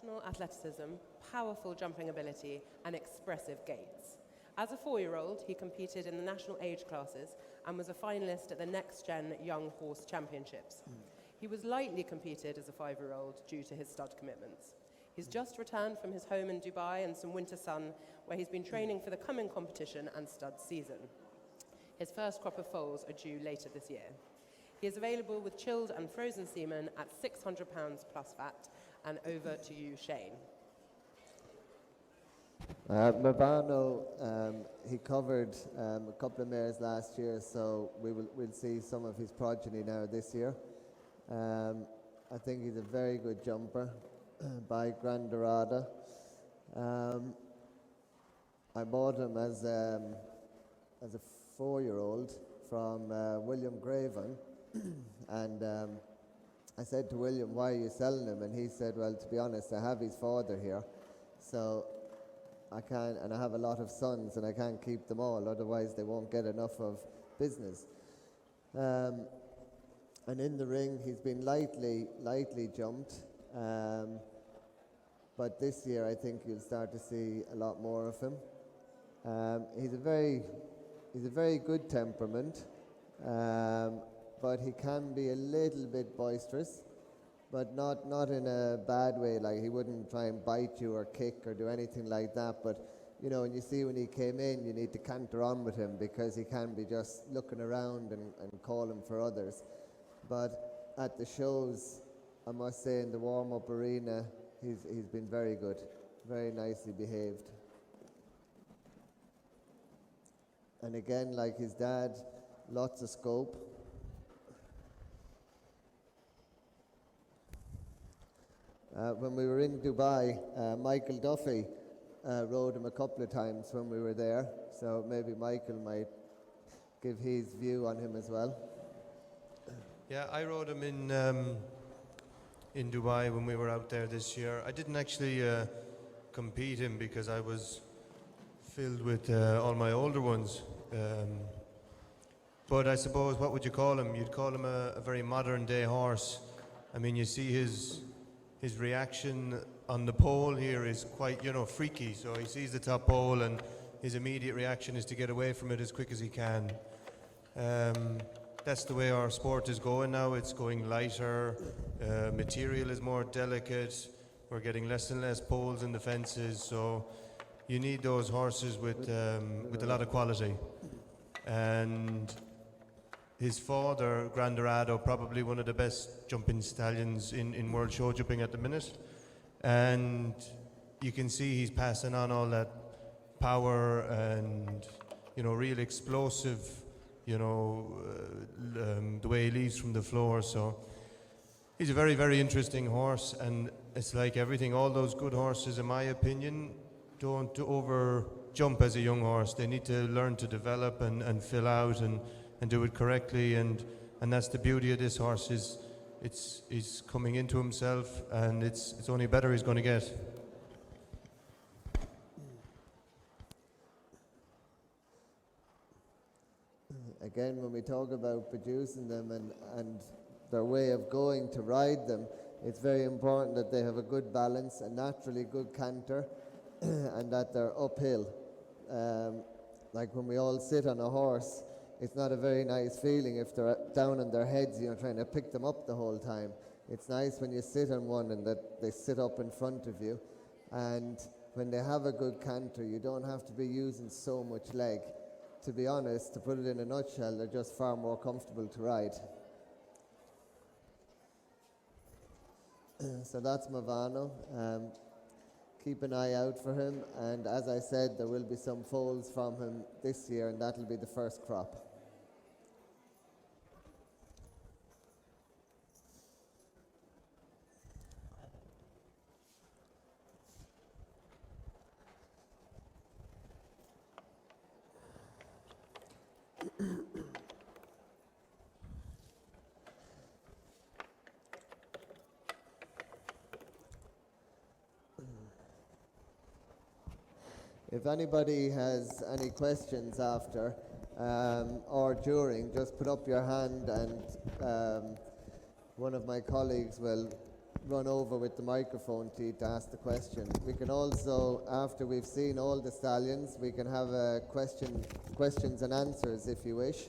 exceptional athleticism, powerful jumping ability, and expressive gaits. As a 4-year-old, he competed in the national age classes and was a finalist at the Next Gen Young Horse Championships. He was lightly competed as a 5-year-old due to his stud commitments. He's just returned from his home in Dubai and some winter sun, where he's been training for the coming competition and stud season. His first crop of foals are due later this year. He is available with chilled and frozen semen at £600 plus VAT. And over to you, Shane. Mevano, he covered a couple of mares last year, so we'll see some of his progeny now this year. I think he's a very good jumper by Grandarada. I bought him as a 4-year-old from William Graven, and I said to William, "Why are you selling him?" And he said, "Well, to be honest, I have his father here, so I can't, and I have a lot of sons, and I can't keep them all, otherwise they won't get enough of business." And in the ring, he's been lightly jumped, but this year I think you'll start to see a lot more of him. He's a very good temperament, but he can be a little bit boisterous, but not in a bad way. Like, he wouldn't try and bite you or kick or do anything like that. But you know, and you see when he came in, you need to canter on with him because he can be just looking around and calling for others. But at the shows, I must say, in the warm-up arena, he's been very good, very nicely behaved. And again, like his dad, lots of scope. When we were in Dubai, Michael Duffy rode him a couple of times when we were there, so maybe Michael might give his view on him as well. Yeah, I rode him in Dubai when we were out there this year. I didn't actually compete him because I was filled with all my older ones. But I suppose, what would you call him? You'd call him a very modern day horse. I mean, you see his reaction on the pole here is quite, freaky. So he sees the top pole and his immediate reaction is to get away from it as quick as he can. That's the way our sport is going now. It's going lighter, material is more delicate, we're getting less and less poles in the fences, so you need those horses with a lot of quality. And his father, Grandarado, probably one of the best jumping stallions in world show jumping at the minute. And you can see he's passing on all that power and, real explosive, the way he leaves from the floor. So he's a very, very interesting horse, and it's like everything. All those good horses, in my opinion, don't over jump as a young horse. They need to learn to develop and fill out and do it correctly, and that's the beauty of this horse. He's coming into himself, and it's only better he's going to get. Again, when we talk about producing them and their way of going to ride them, it's very important that they have a good balance, a naturally good canter, and that they're uphill. Like when we all sit on a horse, it's not a very nice feeling if they're down on their heads, trying to pick them up the whole time. It's nice when you sit on one and that they sit up in front of you. And when they have a good canter, you don't have to be using so much leg. To be honest, to put it in a nutshell, they're just far more comfortable to ride. So that's Mevano. Keep an eye out for him, and as I said, there will be some foals from him this year, and that'll be the first crop. If anybody has any questions after or during, just put up your hand and one of my colleagues will run over with the microphone to you to ask the question. We can also, after we've seen all the stallions, we can have a questions and answers if you wish.